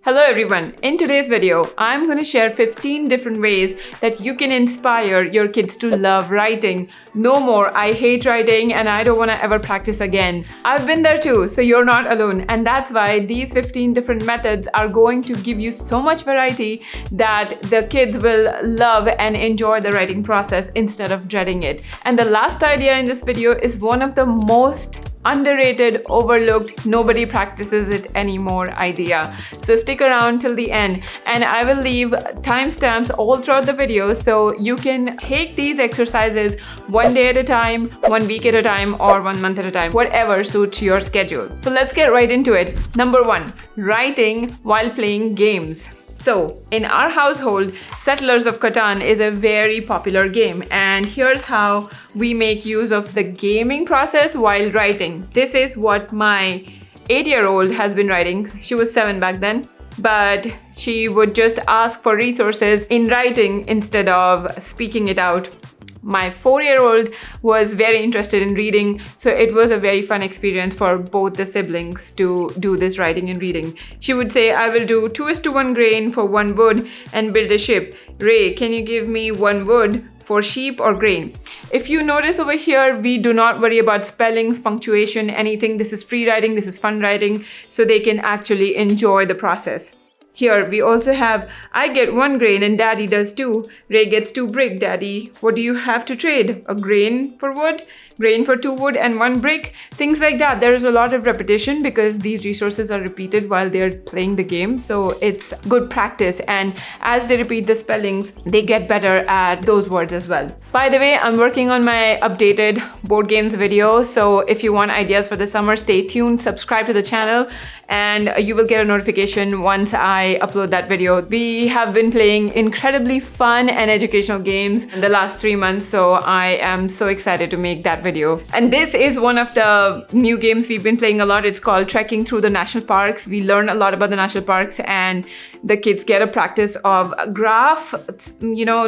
Hello everyone, in today's video, I'm going to share 15 different ways that you can inspire your kids to love writing. No more, I hate writing and I don't want to ever practice again. I've been there too, so you're not alone. And that's why these 15 different methods are going to give you so much variety that the kids will love and enjoy the writing process instead of dreading it. And the last idea in this video is one of the most underrated, overlooked, nobody practices it anymore idea. So stick around till the end and I will leave timestamps all throughout the video so you can take these exercises one day at a time, 1 week at a time, or 1 month at a time, whatever suits your schedule. So let's get right into it. Number 1, writing while playing games. So, in our household, Settlers of Catan is a very popular game, and here's how we make use of the gaming process while writing. This is what my 8-year-old has been writing. She was 7 back then, but she would just ask for resources in writing instead of speaking it out. My 4-year-old was very interested in reading, so it was a very fun experience for both the siblings to do this writing and reading. She would say, I will do 2:1 grain for 1 wood and build a ship. Ray, can you give me 1 wood for sheep or grain? If you notice over here, we do not worry about spellings, punctuation, anything. This is free writing, this is fun writing, so they can actually enjoy the process. Here we also have, I get 1 grain and daddy does 2. Ray gets 2 brick. Daddy, what do you have to trade? A grain for wood, grain for 2 wood and 1 brick, things like that. There is a lot of repetition because these resources are repeated while they're playing the game. So it's good practice, and as they repeat the spellings, they get better at those words as well. By the way, I'm working on my updated board games video. So if you want ideas for the summer, stay tuned, subscribe to the channel, and you will get a notification once I upload that video. We have been playing incredibly fun and educational games in the last 3 months, so I am so excited to make that video. And this is one of the new games we've been playing a lot. It's called Trekking Through the National Parks. We learn a lot about the national parks, and the kids get a practice of a graph,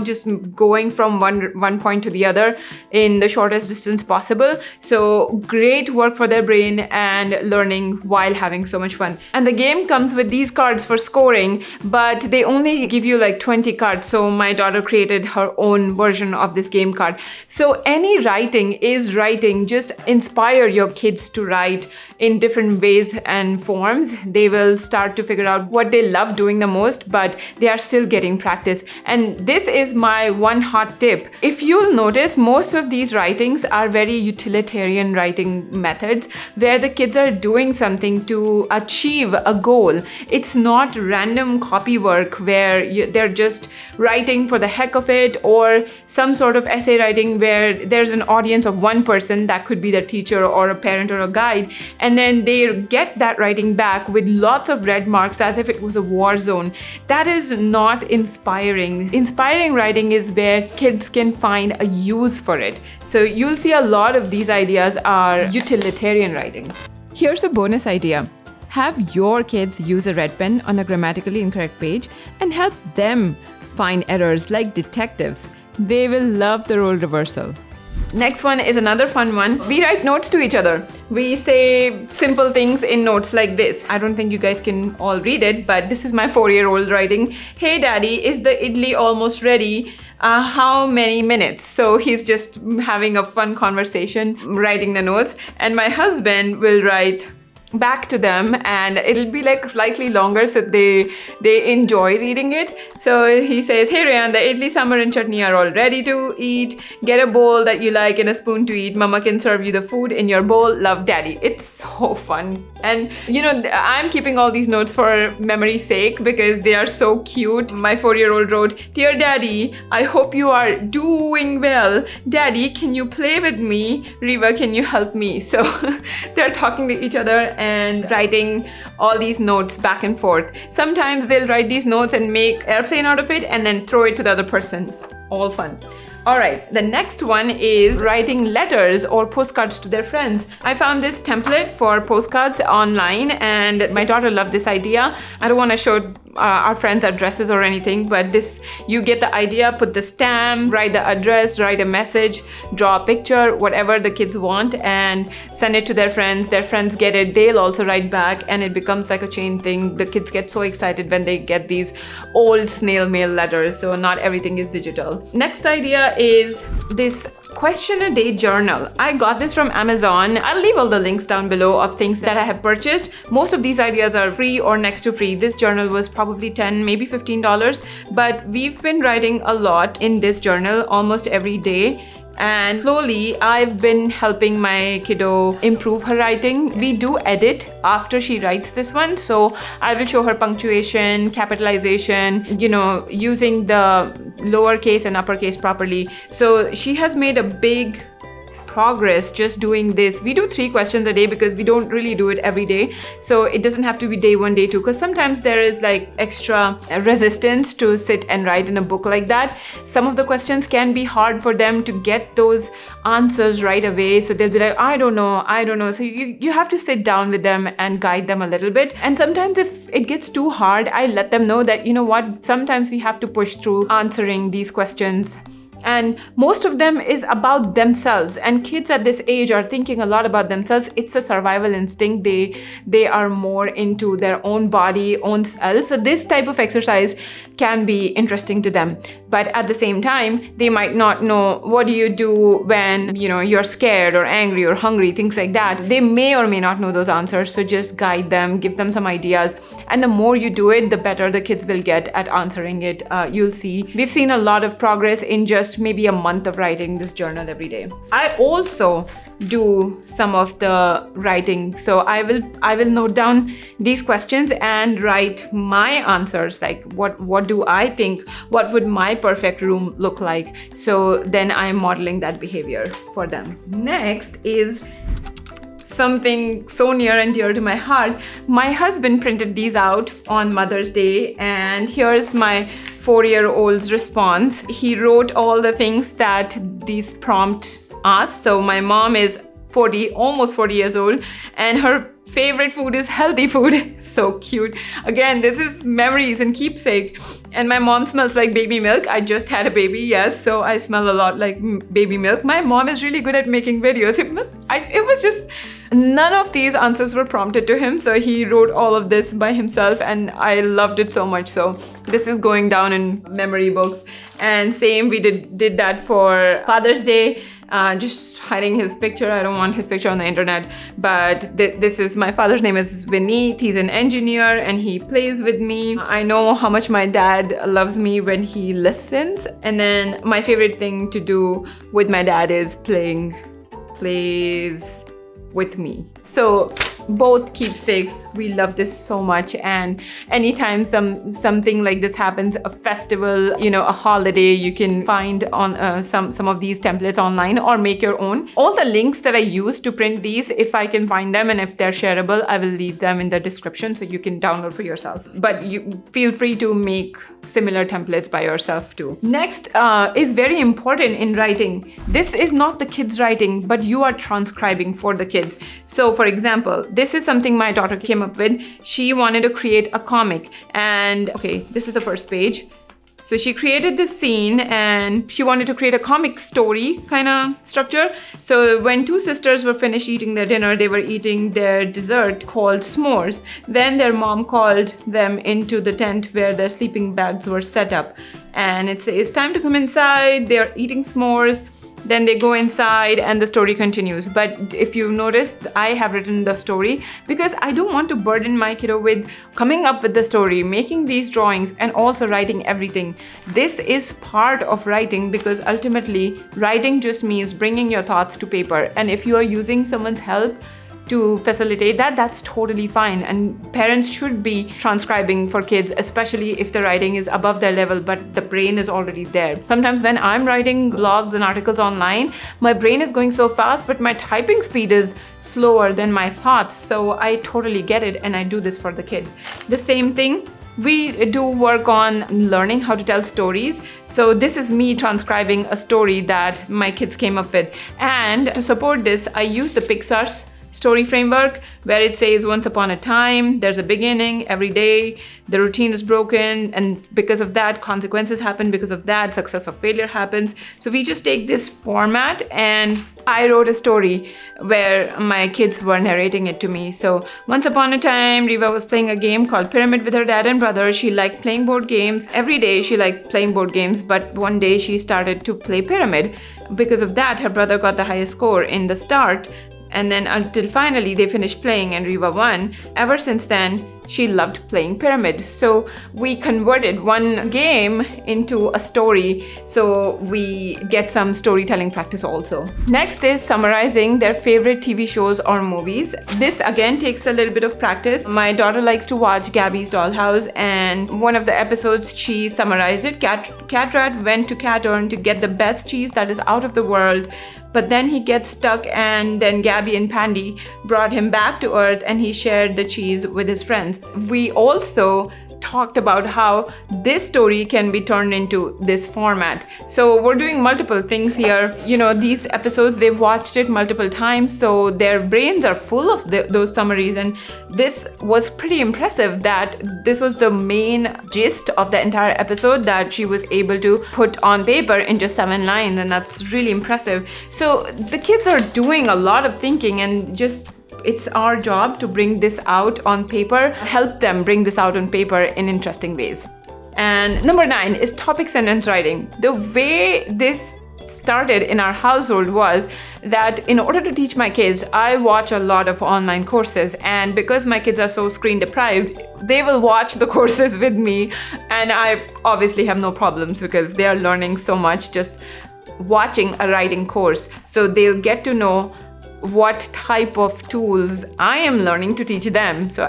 just going from one point to the other in the shortest distance possible. So great work for their brain and learning while having so much fun. And the game comes with these cards for scoring, but they only give you like 20 cards. So my daughter created her own version of this game card. So any writing is writing. Just inspire your kids to write in different ways and forms. They will start to figure out what they love doing the most, but they are still getting practice. And this is my one hot tip. If you'll notice, most of these writings are very utilitarian writing methods where the kids are doing something to achieve a goal. It's not random copy work where they're just writing for the heck of it, or some sort of essay writing where there's an audience of one person, that could be the teacher or a parent or a guide, and then they get that writing back with lots of red marks as if it was a war zone. That is not inspiring. Inspiring writing is where kids can find a use for it. So you'll see a lot of these ideas are utilitarian writing. Here's a bonus idea. Have your kids use a red pen on a grammatically incorrect page and help them find errors like detectives. They will love the role reversal. Next one is another fun one. We write notes to each other. We say simple things in notes like this. I don't think you guys can all read it, but this is my 4-year-old writing. Hey daddy, is the idli almost ready? How many minutes? So he's just having a fun conversation, writing the notes, and my husband will write back to them, and it'll be like slightly longer so they enjoy reading it. So he says, hey Rayan, the idli sambar and chutney are all ready to eat. Get a bowl that you like and a spoon to eat. Mama can serve you the food in your bowl. Love, daddy. It's so fun. And I'm keeping all these notes for memory's sake because they are so cute. My 4-year-old wrote, dear daddy, I hope you are doing well. Daddy, can you play with me? Riva, can you help me? So they're talking to each other and writing all these notes back and forth. Sometimes they'll write these notes and make airplane out of it and then throw it to the other person. All fun. Alright, the next one is writing letters or postcards to their friends. I found this template for postcards online and my daughter loved this idea. I don't want to show our friends' addresses or anything, but this, you get the idea, put the stamp, write the address, write a message, draw a picture, whatever the kids want, and send it to their friends. Their friends get it, they'll also write back, and it becomes like a chain thing. The kids get so excited when they get these old snail mail letters, so not everything is digital. Next idea is this question a day journal. I got this from Amazon. I'll leave all the links down below of things that I have purchased. Most of these ideas are free or next to free. This journal was probably $10, maybe $15, but we've been writing a lot in this journal almost every day. And slowly I've been helping my kiddo improve her writing. We do edit after she writes this one, so I will show her punctuation, capitalization, using the lowercase and uppercase properly. So she has made a big progress just doing this. We do 3 questions a day because we don't really do it every day, so it doesn't have to be day 1, day 2, because sometimes there is like extra resistance to sit and write in a book like that. Some of the questions can be hard for them to get those answers right away, so they'll be like, I don't know. So you have to sit down with them and guide them a little bit. And sometimes if it gets too hard, I let them know that, sometimes we have to push through answering these questions. And most of them is about themselves, and kids at this age are thinking a lot about themselves. It's a survival instinct. They are more into their own body, own self. So this type of exercise can be interesting to them, but at the same time they might not know what do you do when you're scared or angry or hungry, things like that. They may or may not know those answers, so just guide them, give them some ideas, and the more you do it, the better the kids will get at answering it. You'll see we've seen a lot of progress in just maybe a month of writing this journal every day. I also do some of the writing, so I will note down these questions and write my answers, like what do I think, what would my perfect room look like. So then I'm modeling that behavior for them. Next is something so near and dear to my heart. My husband printed these out on Mother's Day, and here's my 4-year-old's response. He wrote all the things that these prompts ask. So my mom is 40, almost 40 years old, and her favorite food is healthy food. So cute. Again, this is memories and keepsake. And my mom smells like baby milk. I just had a baby, yes, so I smell a lot like baby milk. My mom is really good at making videos. It was just, none of these answers were prompted to him, so he wrote all of this by himself, and I loved it so much. So this is going down in memory books. And same, we did that for Father's Day. Just hiding his picture. I don't want his picture on the internet, but this is, my father's name is Vineet. He's an engineer and he plays with me. I know how much my dad loves me when he listens. And then my favorite thing to do with my dad is plays with me. So both keepsakes, we love this so much. And anytime something like this happens, a festival, a holiday, you can find on some of these templates online or make your own. All the links that I use to print these, if I can find them and if they're shareable, I will leave them in the description so you can download for yourself. But you feel free to make similar templates by yourself too. Next is very important in writing. This is not the kids' writing, but you are transcribing for the kids. So for example, this is something my daughter came up with. She wanted to create a comic, and okay, this is the first page. So she created this scene and she wanted to create a comic story kind of structure. So when 2 sisters were finished eating their dinner, they were eating their dessert called s'mores. Then their mom called them into the tent where their sleeping bags were set up. And it says, time to come inside. They're eating s'mores. Then they go inside and the story continues. But if you noticed, I have written the story because I don't want to burden my kiddo with coming up with the story, making these drawings, and also writing everything. This is part of writing because ultimately writing just means bringing your thoughts to paper. And if you are using someone's help to facilitate that, that's totally fine. And parents should be transcribing for kids, especially if the writing is above their level, but the brain is already there. Sometimes when I'm writing blogs and articles online, my brain is going so fast, but my typing speed is slower than my thoughts. So I totally get it, and I do this for the kids. The same thing, we do work on learning how to tell stories. So this is me transcribing a story that my kids came up with. And to support this, I use the Pixar's story framework where it says once upon a time, there's a beginning, every day, the routine is broken, and because of that, consequences happen. Because of that, success or failure happens. So we just take this format, and I wrote a story where my kids were narrating it to me. So once upon a time, Riva was playing a game called Pyramid with her dad and brother. She liked playing board games. Every day she liked playing board games, but one day she started to play Pyramid. Because of that, her brother got the highest score in the start, and then until finally they finished playing and Riva won. Ever since then, she loved playing Pyramid. So we converted one game into a story, so we get some storytelling practice also. Next is summarizing their favorite TV shows or movies. This again takes a little bit of practice. My daughter likes to watch Gabby's Dollhouse, and one of the episodes she summarized it. Cat Rat went to Catturn to get the best cheese that is out of the world, but then he gets stuck, and then Gabby and Pandy brought him back to Earth, and he shared the cheese with his friends. We also talked about how this story can be turned into this format. So we're doing multiple things here. These episodes, they've watched it multiple times, so their brains are full of those summaries, and this was pretty impressive that this was the main gist of the entire episode that she was able to put on paper in just 7 lines, and that's really impressive. So the kids are doing a lot of thinking, and it's our job to bring this out on paper, help them bring this out on paper in interesting ways. And number 9 is topic sentence writing. The way this started in our household was that in order to teach my kids, I watch a lot of online courses, and because my kids are so screen deprived, they will watch the courses with me, and I obviously have no problems because they are learning so much just watching a writing course. So they'll get to know what type of tools I am learning to teach them. So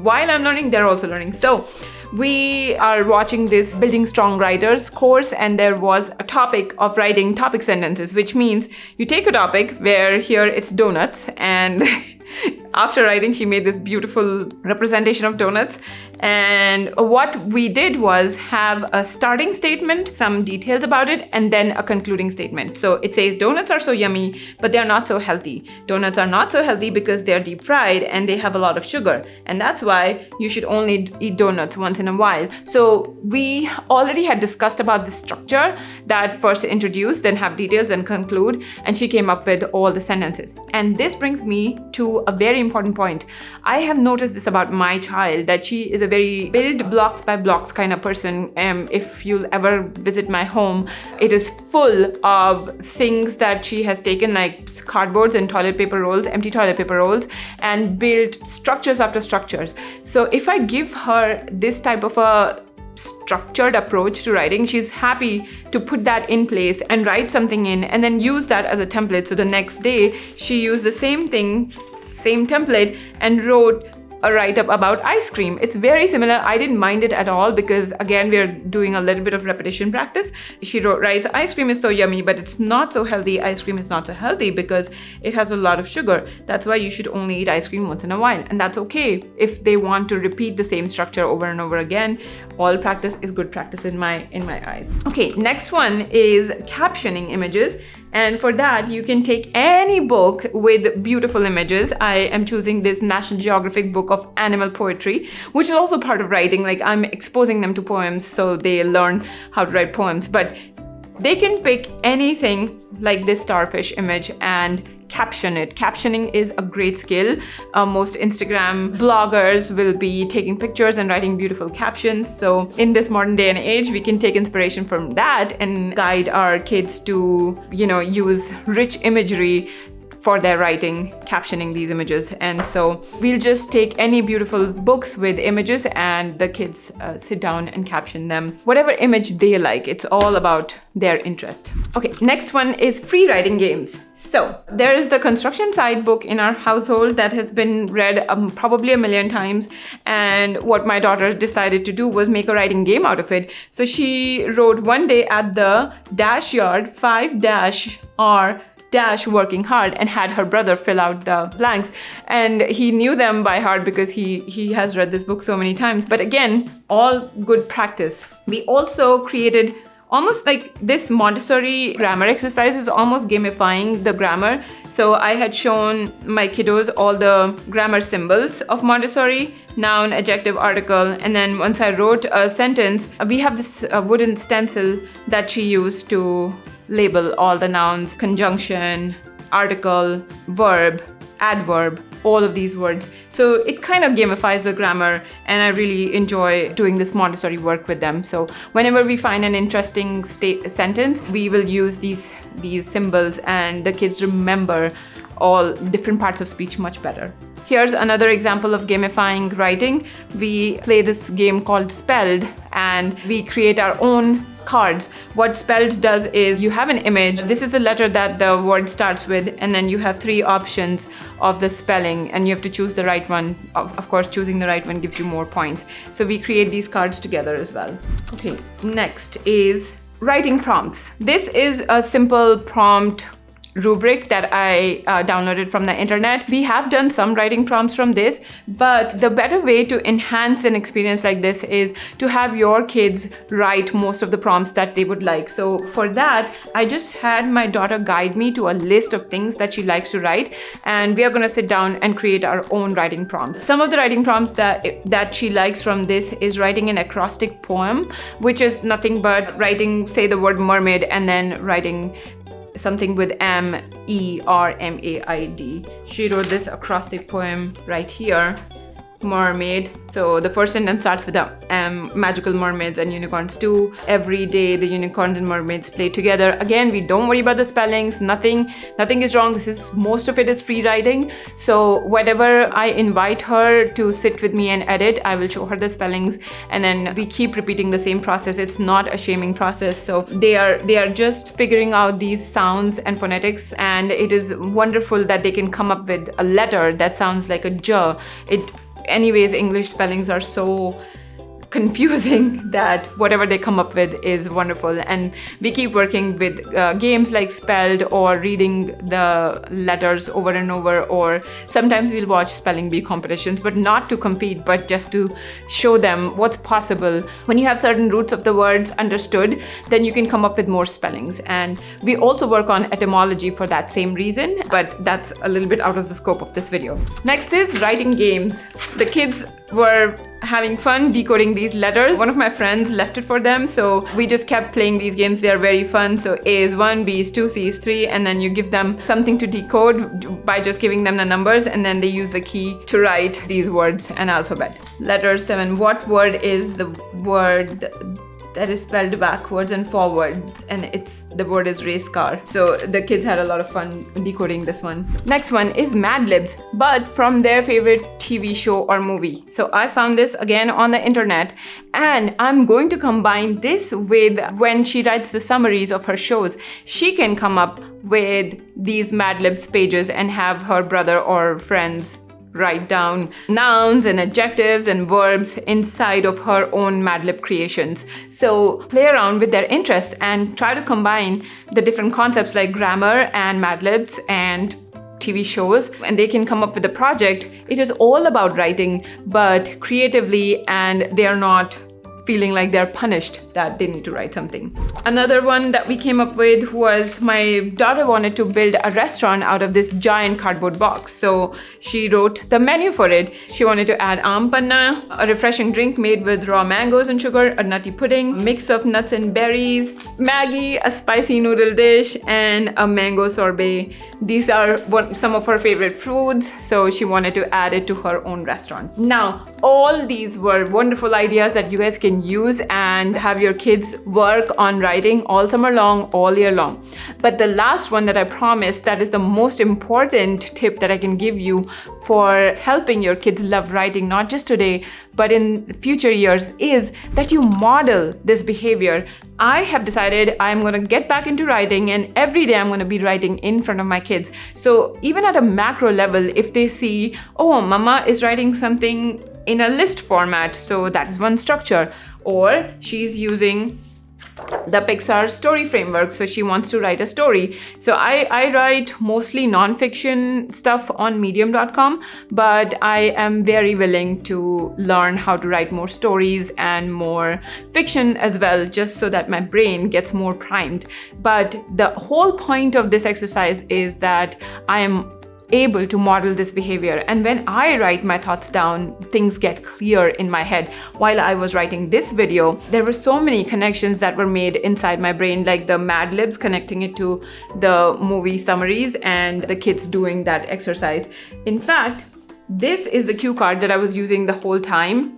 while I'm learning, they're also learning. So we are watching this Building Strong Writers course, and there was a topic of writing topic sentences, which means you take a topic where here it's donuts, and after writing, she made this beautiful representation of donuts. And what we did was have a starting statement, some details about it, and then a concluding statement. So it says donuts are so yummy, but they're not so healthy. Donuts are not so healthy because they're deep fried and they have a lot of sugar. And that's why you should only eat donuts once in a while. So we already had discussed about this structure, that first introduce, then have details, then conclude. And she came up with all the sentences. And this brings me to a very important point. I have noticed this about my child, that she is a very build blocks by blocks kind of person. If you'll ever visit my home, it is full of things that she has taken, like cardboards and toilet paper rolls, empty toilet paper rolls, and built structures after structures. So if I give her this type of a structured approach to writing, she's happy to put that in place and write something in and then use that as a template. So the next day she used the same thing, same template, and wrote a write-up about ice cream. It's very similar. I didn't mind it at all because, again, we're doing a little bit of repetition practice. She writes, ice cream is so yummy, but it's not so healthy. Ice cream is not so healthy because it has a lot of sugar. That's why you should only eat ice cream once in a while. And that's okay if they want to repeat the same structure over and over again. All practice is good practice in my eyes. Okay, next one is captioning images. And for that, you can take any book with beautiful images. I am choosing this National Geographic book of animal poetry, which is also part of writing. Like, I'm exposing them to poems so they learn how to write poems. But they can pick anything like this starfish image and caption it. Captioning is a great skill. Most Instagram bloggers will be taking pictures and writing beautiful captions. So in this modern day and age, we can take inspiration from that and guide our kids to, use rich imagery for their writing, captioning these images. And so we'll just take any beautiful books with images and the kids sit down and caption them. Whatever image they like, it's all about their interest. Okay, next one is free writing games. So there is the construction side book in our household that has been read probably 1,000,000 times. And what my daughter decided to do was make a writing game out of it. So she wrote one day at the dash yard 5-R working hard, and had her brother fill out the blanks, and he knew them by heart because he has read this book so many times. But again, all good practice. We also created almost like this Montessori grammar exercise is almost gamifying the grammar. So I had shown my kiddos all the grammar symbols of Montessori, noun, adjective, article, and then once I wrote a sentence, we have this wooden stencil that she used to label all the nouns, conjunction, article, verb, adverb, all of these words. So it kind of gamifies the grammar, and I really enjoy doing this Montessori work with them. So whenever we find an interesting sentence, we will use these symbols, and the kids remember all different parts of speech much better. Here's another example of gamifying writing. We play this game called Spelled, and we create our own cards. What Spelled does is you have an image. This is the letter that the word starts with, and then you have 3 options of the spelling, and you have to choose the right one. Of course, choosing the right one gives you more points. So we create these cards together as well. Okay, next is writing prompts. This is a simple prompt rubric that I downloaded from the internet. We have done some writing prompts from this, but the better way to enhance an experience like this is to have your kids write most of the prompts that they would like. So for that, I just had my daughter guide me to a list of things that she likes to write, and we are going to sit down and create our own writing prompts. Some of the writing prompts that she likes from this is writing an acrostic poem, which is nothing but writing, say, the word mermaid, and then writing something with MERMAID. She wrote this acrostic poem right here, mermaid. So the first sentence starts with magical mermaids and unicorns too. Every day the unicorns and mermaids play together. Again, we don't worry about the spellings. Nothing is wrong. Most of it is free writing. So whenever I invite her to sit with me and edit, I will show her the spellings, and then we keep repeating the same process. It's not a shaming process. So they are just figuring out these sounds and phonetics, and it is wonderful that they can come up with a letter that sounds like a J. Anyways, English spellings are so confusing that whatever they come up with is wonderful, and we keep working with games like Spelled, or reading the letters over and over, or sometimes we'll watch spelling bee competitions, but not to compete, but just to show them what's possible. When you have certain roots of the words understood, then you can come up with more spellings. And we also work on etymology for that same reason, but that's a little bit out of the scope of this video. Next is writing games. The kids were having fun decoding these letters. One of my friends left it for them, so we just kept playing these games. They are very fun. So A is 1, B is 2, C is 3, and then you give them something to decode by just giving them the numbers, and then they use the key to write these words and alphabet. Letter 7, what word is the word that is spelled backwards and forwards, and the word is race car. So the kids had a lot of fun decoding this one. Next one is Mad Libs, but from their favorite TV show or movie. So I found this again on the internet, and I'm going to combine this with when she writes the summaries of her shows. She can come up with these Mad Libs pages and have her brother or friends write down nouns and adjectives and verbs inside of her own Mad Lib creations. So play around with their interests and try to combine the different concepts like grammar and Mad Libs and TV shows, and they can come up with a project. It is all about writing, but creatively, and they are not feeling like they're punished that they need to write something. Another one that we came up with was my daughter wanted to build a restaurant out of this giant cardboard box. So she wrote the menu for it. She wanted to add aam panna, a refreshing drink made with raw mangoes and sugar, a nutty pudding, a mix of nuts and berries, Maggie, a spicy noodle dish, and a mango sorbet. These are some of her favorite foods, so she wanted to add it to her own restaurant. Now, all these were wonderful ideas that you guys can use and have your kids work on writing all summer long, all year long. But the last one that I promised, that is the most important tip that I can give you for helping your kids love writing, not just today, but in future years, is that you model this behavior. I have decided I'm going to get back into writing, and every day I'm going to be writing in front of my kids. So even at a macro level, if they see, oh, mama is writing something in a list format, so that is one structure, or she's using the Pixar story framework. So she wants to write a story. So I write mostly nonfiction stuff on medium.com, but I am very willing to learn how to write more stories and more fiction as well, just so that my brain gets more primed. But the whole point of this exercise is that I am able to model this behavior, and when I write my thoughts down, things get clear in my head. While I was writing this video, there were so many connections that were made inside my brain, like the Mad Libs connecting it to the movie Summaries and the kids doing that exercise. In fact, this is the cue card that I was using the whole time.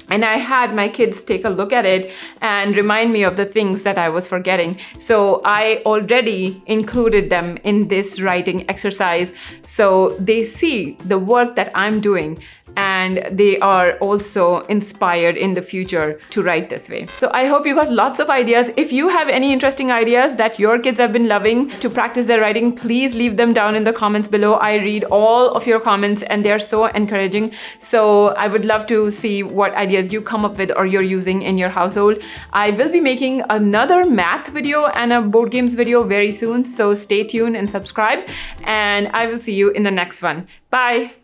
And I had my kids take a look at it and remind me of the things that I was forgetting. So I already included them in this writing exercise, so they see the work that I'm doing, and they are also inspired in the future to write this way. So I hope you got lots of ideas. If you have any interesting ideas that your kids have been loving to practice their writing, please leave them down in the comments below. I read all of your comments and they're so encouraging. So I would love to see what ideas you come up with or you're using in your household. I will be making another math video and a board games video very soon. So stay tuned and subscribe, and I will see you in the next one. Bye.